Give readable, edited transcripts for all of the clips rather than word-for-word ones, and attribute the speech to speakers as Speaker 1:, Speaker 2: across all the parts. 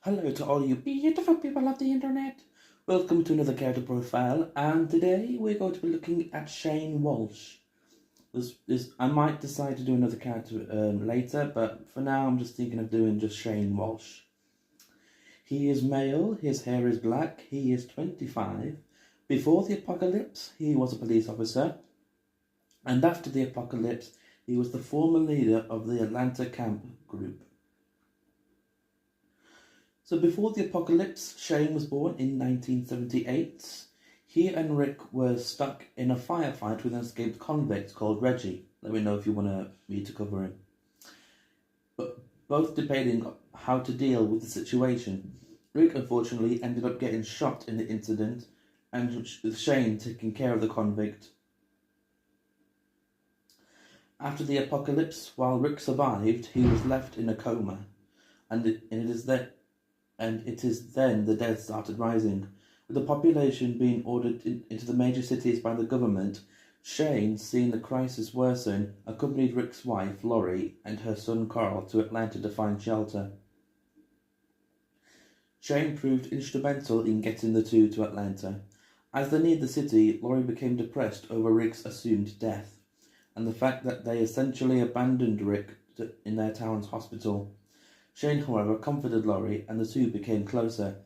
Speaker 1: Hello to all you beautiful people of the internet. Welcome to another character profile, and today we're going to be looking at Shane Walsh. I might decide to do another character later, but for now I'm just thinking of doing just Shane Walsh. He is male, his hair is black, he is 25. Before the apocalypse, he was a police officer, and after the apocalypse, he was the former leader of the Atlanta camp group. So before the apocalypse, Shane was born in 1978. He and Rick were stuck in a firefight with an escaped convict called Reggie. Let me know if you want me to cover him. But both debating how to deal with the situation. Rick unfortunately ended up getting shot in the incident, and with Shane taking care of the convict. After the apocalypse, while Rick survived, he was left in a coma, and it is then the dead started rising. With the population being ordered into the major cities by the government, Shane, seeing the crisis worsen, accompanied Rick's wife, Lori, and her son, Carl, to Atlanta to find shelter. Shane proved instrumental in getting the two to Atlanta. As they neared the city, Lori became depressed over Rick's assumed death, and the fact that they essentially abandoned Rick in their town's hospital. Shane, however, comforted Lori, and the two became closer.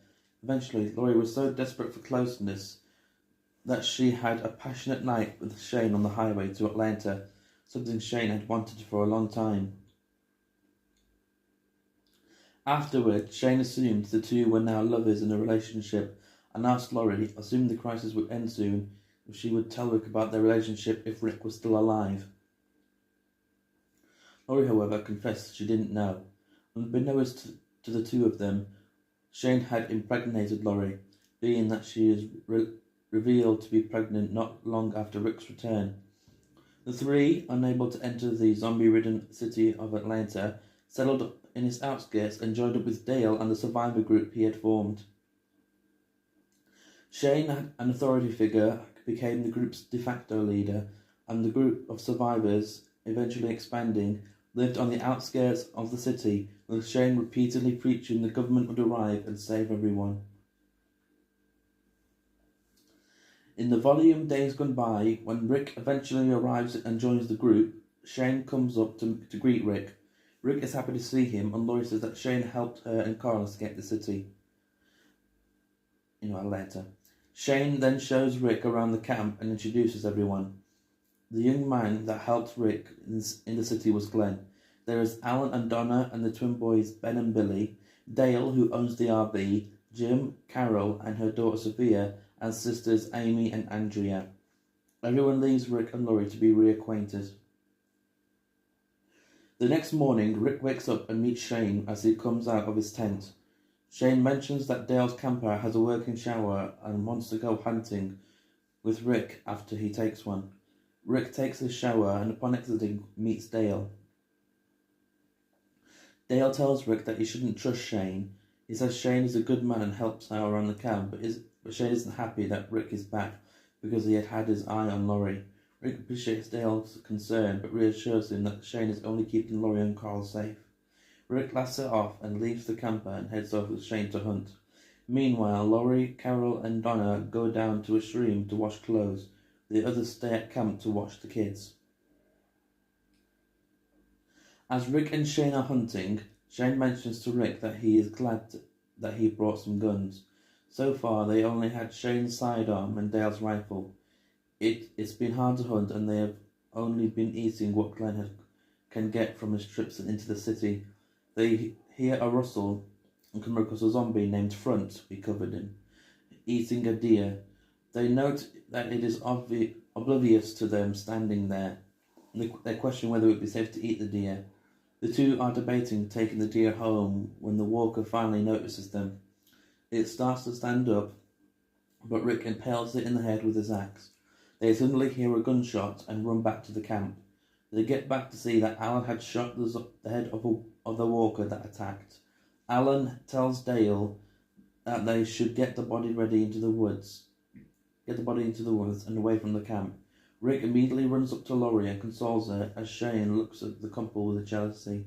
Speaker 1: Eventually, Lori was so desperate for closeness that she had a passionate night with Shane on the highway to Atlanta, something Shane had wanted for a long time. Afterward, Shane assumed the two were now lovers in a relationship and asked Lori, assuming the crisis would end soon, if she would tell Rick about their relationship if Rick was still alive. Lori, however, confessed she didn't know. Unbeknownst to the two of them, Shane had impregnated Lori, being that she is revealed to be pregnant not long after Rick's return. The three, unable to enter the zombie-ridden city of Atlanta, settled up in its outskirts and joined up with Dale and the survivor group he had formed. Shane, an authority figure, became the group's de facto leader, and the group of survivors, eventually expanding, lived on the outskirts of the city, with Shane repeatedly preaching the government would arrive and save everyone. In the volume Days Gone By, when Rick eventually arrives and joins the group, Shane comes up to greet Rick. Rick is happy to see him, and Lori says that Shane helped her and Carl escape the city. Atlanta. Shane then shows Rick around the camp and introduces everyone. The young man that helped Rick in the city was Glenn. There is Alan and Donna and the twin boys Ben and Billy, Dale, who owns the RV, Jim, Carol and her daughter Sophia, and sisters Amy and Andrea. Everyone leaves Rick and Lori to be reacquainted. The next morning, Rick wakes up and meets Shane as he comes out of his tent. Shane mentions that Dale's camper has a working shower and wants to go hunting with Rick after he takes one. Rick takes his shower and upon exiting meets Dale. Dale tells Rick that he shouldn't trust Shane. He says Shane is a good man and helps out around the camp, but Shane isn't happy that Rick is back because he had his eye on Lori. Rick appreciates Dale's concern but reassures him that Shane is only keeping Lori and Carl safe. Rick laughs it off and leaves the camper and heads off with Shane to hunt. Meanwhile, Lori, Carol and Donna go down to a stream to wash clothes. The others stay at camp to watch the kids. As Rick and Shane are hunting, Shane mentions to Rick that he is glad that he brought some guns. So far, they only had Shane's sidearm and Dale's rifle. It's been hard to hunt, and they have only been eating what Glenn can get from his trips into the city. They hear a rustle and come across a zombie named Front, we covered him, eating a deer. They note that it is oblivious to them standing there. They question whether it would be safe to eat the deer. The two are debating taking the deer home when the walker finally notices them. It starts to stand up, but Rick impales it in the head with his axe. They suddenly hear a gunshot and run back to the camp. They get back to see that Alan had shot the head of the walker that attacked. Alan tells Dale that they should get the body into the woods and away from the camp. Rick immediately runs up to Lori and consoles her as Shane looks at the couple with jealousy.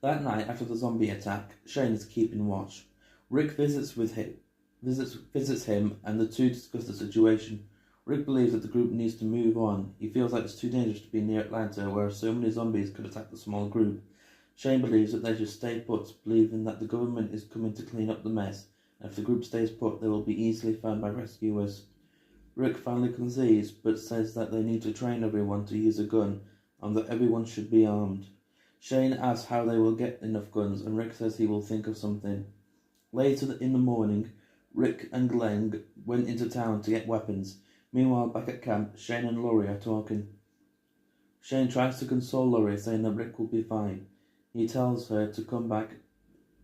Speaker 1: That night, after the zombie attack, Shane is keeping watch. Rick visits him, and the two discuss the situation. Rick believes that the group needs to move on. He feels like it's too dangerous to be near Atlanta, where so many zombies could attack the small group. Shane believes that they should stay put, believing that the government is coming to clean up the mess, and if the group stays put, they will be easily found by rescuers. Rick finally concedes, but says that they need to train everyone to use a gun, and that everyone should be armed. Shane asks how they will get enough guns, and Rick says he will think of something. Later in the morning, Rick and Glenn went into town to get weapons. Meanwhile, back at camp, Shane and Laurie are talking. Shane tries to console Laurie, saying that Rick will be fine. He tells her to come back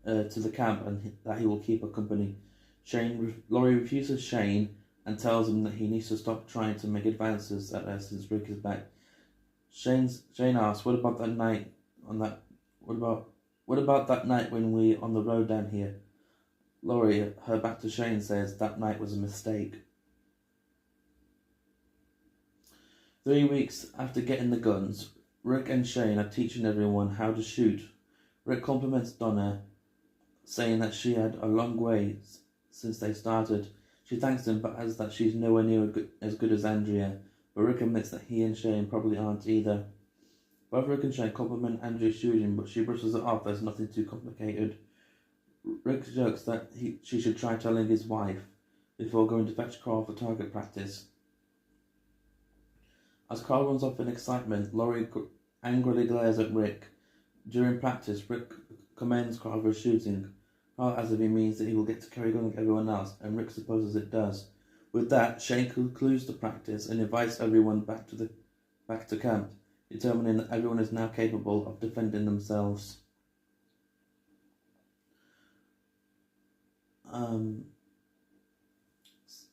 Speaker 1: to the camp and that he will keep her company. Laurie refuses Shane and tells him that he needs to stop trying to make advances at her since Rick is back. Shane asks, "What about that night? What about that night when we on the road down here?" Laurie, her back to Shane, says that night was a mistake. 3 weeks after getting the guns, Rick and Shane are teaching everyone how to shoot. Rick compliments Donna, saying that she had a long way since they started. She thanks him but adds that she's nowhere near as good as Andrea, but Rick admits that he and Shane probably aren't either. Both Rick and Shane compliment Andrea's shooting, but she brushes it off as nothing too complicated. Rick jokes that she should try telling his wife before going to fetch Carl for target practice. As Carl runs off in excitement, Laurie angrily glares at Rick. During practice, Rick commends Carl for shooting. Carl as if he means that he will get to carry on like everyone else, and Rick supposes it does. With that, Shane concludes the practice and invites everyone back to camp, determining that everyone is now capable of defending themselves.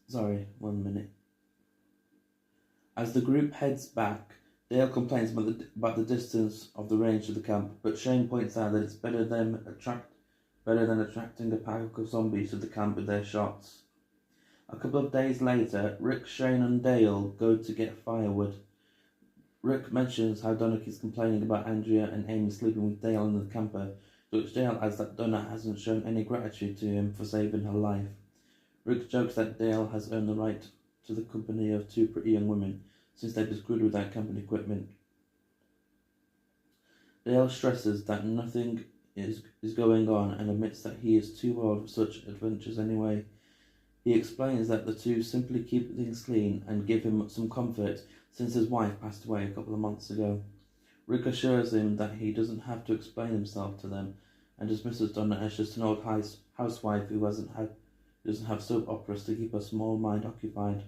Speaker 1: Sorry, 1 minute. As the group heads back, Dale complains about the distance of the range to the camp, but Shane points out that it's better than attracting a pack of zombies to the camp with their shots. A couple of days later, Rick, Shane and Dale go to get firewood. Rick mentions how Donna keeps complaining about Andrea and Amy sleeping with Dale in the camper, to which Dale adds that Donna hasn't shown any gratitude to him for saving her life. Rick jokes that Dale has earned the right to the company of two pretty young women, since they've been screwed without camping equipment. Dale stresses that nothing is going on and admits that he is too old for such adventures anyway. He explains that the two simply keep things clean and give him some comfort since his wife passed away a couple of months ago. Rick assures him that he doesn't have to explain himself to them and dismisses Donna as just an old housewife who doesn't have soap operas to keep her small mind occupied.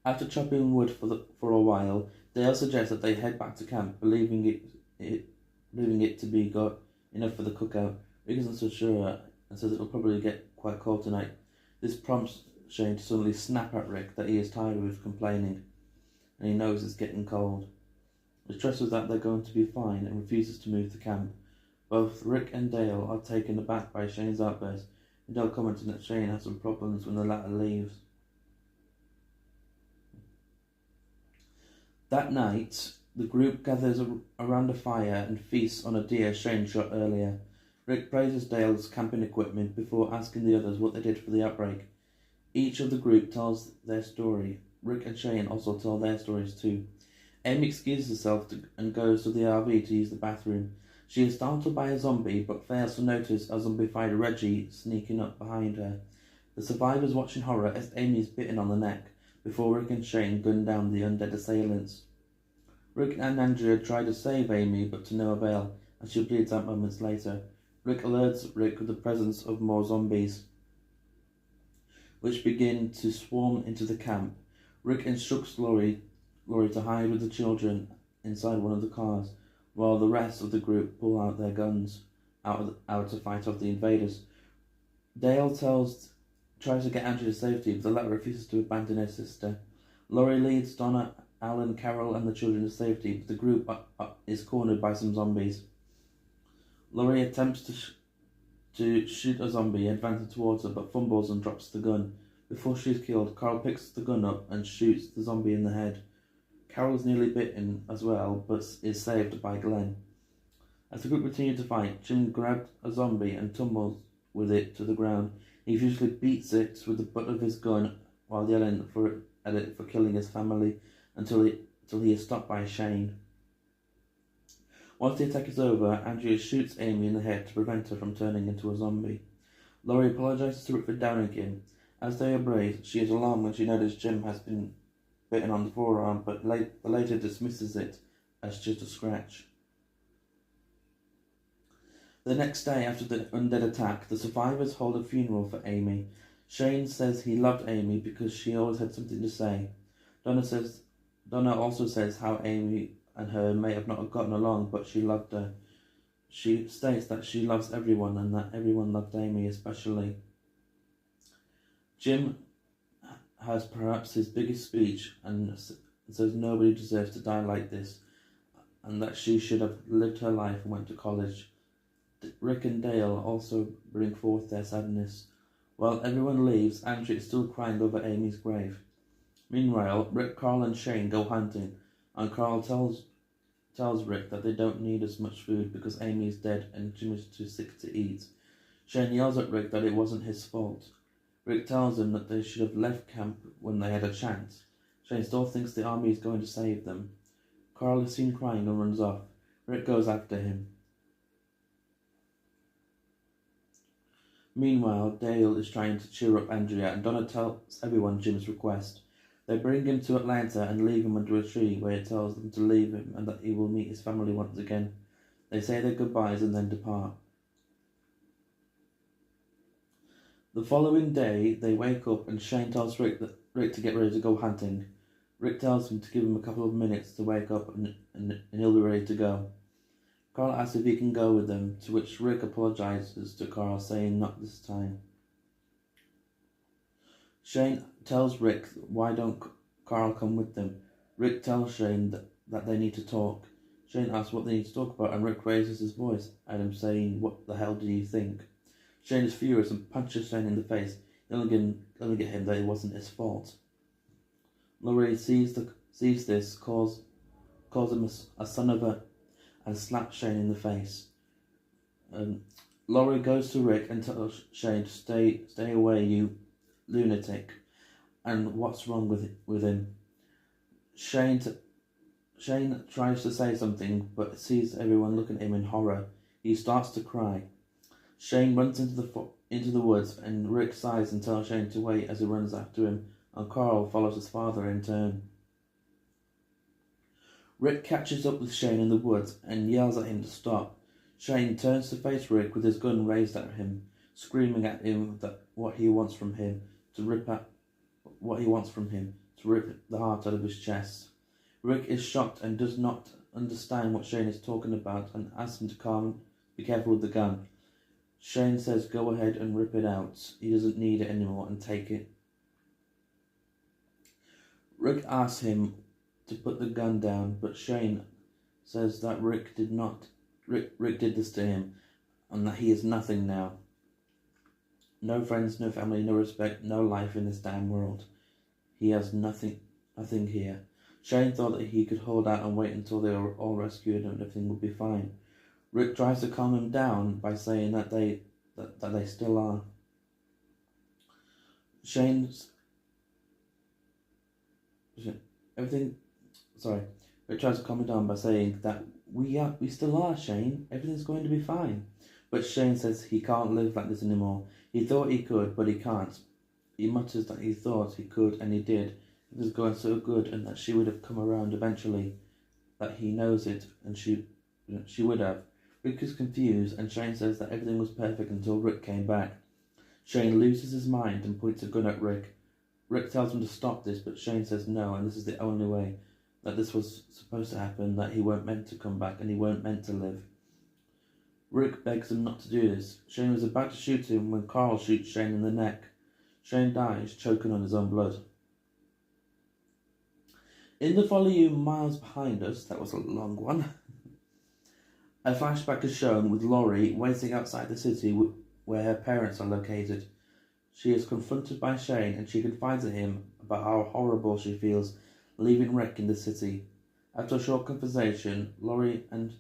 Speaker 1: After chopping wood for a while, Dale suggests that they head back to camp, believing it to be got enough for the cookout. Rick isn't so sure and says it'll probably get quite cold tonight. This prompts Shane to suddenly snap at Rick that he is tired of complaining, and he knows it's getting cold. He stresses that they're going to be fine and refuses to move the camp. Both Rick and Dale are taken aback by Shane's outburst, and Dale commenting that Shane has some problems when the latter leaves. That night, the group gathers around a fire and feasts on a deer Shane shot earlier. Rick praises Dale's camping equipment before asking the others what they did for the outbreak. Each of the group tells their story. Rick and Shane also tell their stories too. Amy excuses herself and goes to the RV to use the bathroom. She is startled by a zombie but fails to notice a zombified Reggie sneaking up behind her. The survivors watch in horror as Amy is bitten on the neck before Rick and Shane gun down the undead assailants. Rick and Andrea try to save Amy but to no avail, and she bleeds out moments later. Rick alerts Rick of the presence of more zombies, which begin to swarm into the camp. Rick instructs Laurie to hide with the children inside one of the cars, while the rest of the group pull out their guns out to fight off the invaders. Dale tries to get Andrea to safety, but the latter refuses to abandon her sister. Laurie leads Donna, Alan, Carol and the children to safety, but the group is cornered by some zombies. Laurie attempts to shoot a zombie advancing towards her, but fumbles and drops the gun. Before she is killed, Carl picks the gun up and shoots the zombie in the head. Carol's nearly bitten as well, but is saved by Glenn. As the group continued to fight, Jim grabbed a zombie and tumbles with it to the ground. He furiously beats it with the butt of his gun while yelling at it for killing his family until he is stopped by Shane. Once the attack is over, Andrea shoots Amy in the head to prevent her from turning into a zombie. Laurie apologizes to Rick for downing him. As they embrace, she is alarmed when she notices Jim has been bitten on the forearm, but later dismisses it as just a scratch. The next day after the undead attack, the survivors hold a funeral for Amy. Shane says he loved Amy because she always had something to say. Donna also says how Amy and her may have not gotten along, but she loved her. She states that she loves everyone and that everyone loved Amy especially. Jim has perhaps his biggest speech and says nobody deserves to die like this and that she should have lived her life and went to college. Rick and Dale also bring forth their sadness. While everyone leaves, Andrea is still crying over Amy's grave. Meanwhile, Rick, Carl and Shane go hunting, and Carl tells Rick that they don't need as much food because Amy is dead and Jim is too sick to eat. Shane yells at Rick that it wasn't his fault. Rick tells him that they should have left camp when they had a chance. Shane still thinks the army is going to save them. Carl is seen crying and runs off. Rick goes after him. Meanwhile, Dale is trying to cheer up Andrea, and Donna tells everyone Jim's request. They bring him to Atlanta and leave him under a tree where he tells them to leave him and that he will meet his family once again. They say their goodbyes and then depart. The following day, they wake up and Shane tells Rick to get ready to go hunting. Rick tells him to give him a couple of minutes to wake up and he'll be ready to go. Carl asks if he can go with them, to which Rick apologizes to Carl, saying not this time. Shane tells Rick why don't Carl come with them. Rick tells Shane that they need to talk. Shane asks what they need to talk about and Rick raises his voice at him, saying, "What the hell do you think?" Shane is furious and punches Shane in the face, yelling at him that it wasn't his fault. Laurie sees this, calls him a son of a, and slaps Shane in the face. Laurie goes to Rick and tells Shane to stay away, you lunatic, and what's wrong with him. Shane tries to say something, but sees everyone looking at him in horror. He starts to cry. Shane runs into the woods, and Rick sighs and tells Shane to wait as he runs after him, and Carl follows his father in turn. Rick catches up with Shane in the woods and yells at him to stop. Shane turns to face Rick with his gun raised at him, screaming at him that what he wants from him to rip the heart out of his chest. Rick is shocked and does not understand what Shane is talking about and asks him to be careful with the gun. Shane says go ahead and rip it out. He doesn't need it anymore and take it. Rick asks him to put the gun down, but Shane says that Rick did this to him and that he is nothing now. No friends, no family, no respect, no life in this damn world. He has nothing here. Shane thought that he could hold out and wait until they were all rescued and everything would be fine. Rick tries to calm him down by saying that they still are. Rick tries to calm him down by saying that we still are, Shane. Everything's going to be fine. But Shane says he can't live like this anymore. He thought he could, but he can't. He mutters that he thought he could, and he did. It was going so good, and that she would have come around eventually. That he knows it, and she would have. Rick is confused, and Shane says that everything was perfect until Rick came back. Shane loses his mind and points a gun at Rick. Rick tells him to stop this, but Shane says no, and this is the only way. That this was supposed to happen, that he weren't meant to come back, and he weren't meant to live. Rick begs him not to do this. Shane was about to shoot him when Carl shoots Shane in the neck. Shane dies, choking on his own blood. In the volume miles behind us, that was a long one, a flashback is shown with Laurie waiting outside the city where her parents are located. She is confronted by Shane and she confides in him about how horrible she feels leaving Rick in the city. After a short conversation, Laurie and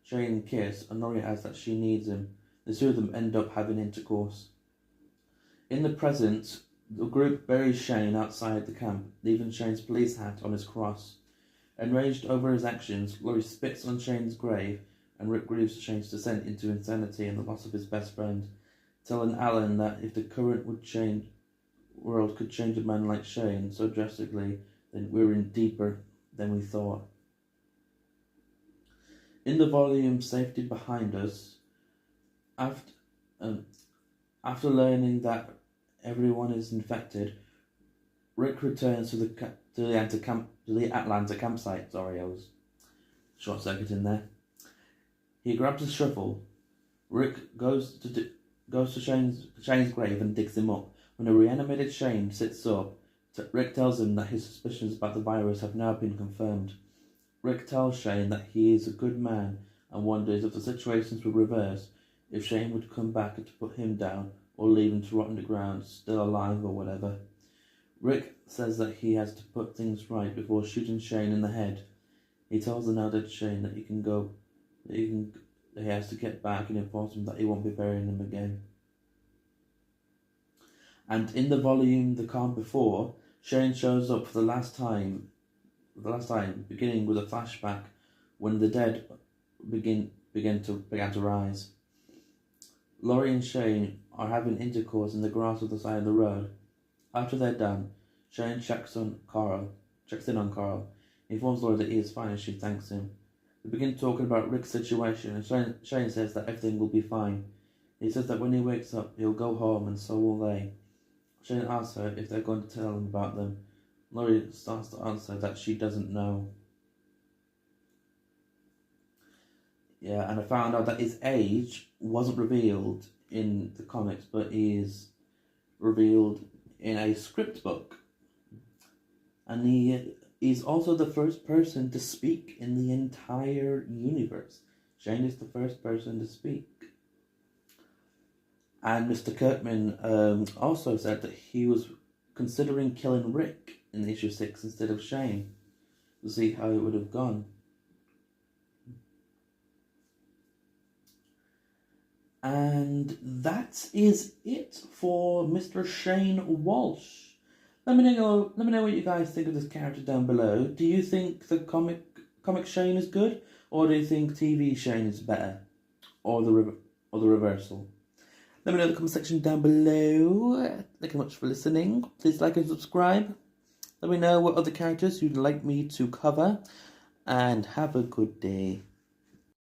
Speaker 1: Shane kiss, and Laurie asks that she needs him. The two of them end up having intercourse. In the present, the group buries Shane outside the camp, leaving Shane's police hat on his cross. Enraged over his actions, Laurie spits on Shane's grave, and Rick grieves Shane's descent into insanity and the loss of his best friend, telling Alan that if the current world could change a man like Shane so drastically, then we're in deeper than we thought. In the volume Safety Behind Us, after learning that everyone is infected, Rick returns to the Atlanta campsite. Sorry, I was short-circuiting there. He grabs a shovel. Rick goes to Shane's grave and digs him up. When a reanimated Shane sits up, Rick tells him that his suspicions about the virus have now been confirmed. Rick tells Shane that he is a good man and wonders if the situations would reverse, if Shane would come back to put him down or leave him to rot on the ground, still alive or whatever. Rick says that he has to put things right before shooting Shane in the head. He tells the now dead Shane that he has to get back and informs him that he won't be burying him again. And in the volume The Calm Before, Shane shows up for the last time, beginning with a flashback when the dead began to rise. Laurie and Shane are having intercourse in the grass at the side of the road. After they're done, Shane checks in on Carl. He informs Laurie that he is fine and she thanks him. They begin talking about Rick's situation and Shane says that everything will be fine. He says that when he wakes up, he'll go home and so will they. Shane asks her if they're going to tell him about them. Laurie starts to answer that she doesn't know. Yeah, and I found out that his age wasn't revealed in the comics, but is revealed in a script book. And he is also the first person to speak in the entire universe. Shane is the first person to speak. And Mr. Kirkman also said that he was considering killing Rick in issue 6 instead of Shane to see how it would have gone. And that is it for Mr. Shane Walsh. Let me know what you guys think of this character down below. Do you think the comic Shane is good, or do you think TV Shane is better, or the reversal? Let me know in the comment section down below. Thank you much for listening. Please like and subscribe. Let me know what other characters you'd like me to cover, and have a good day.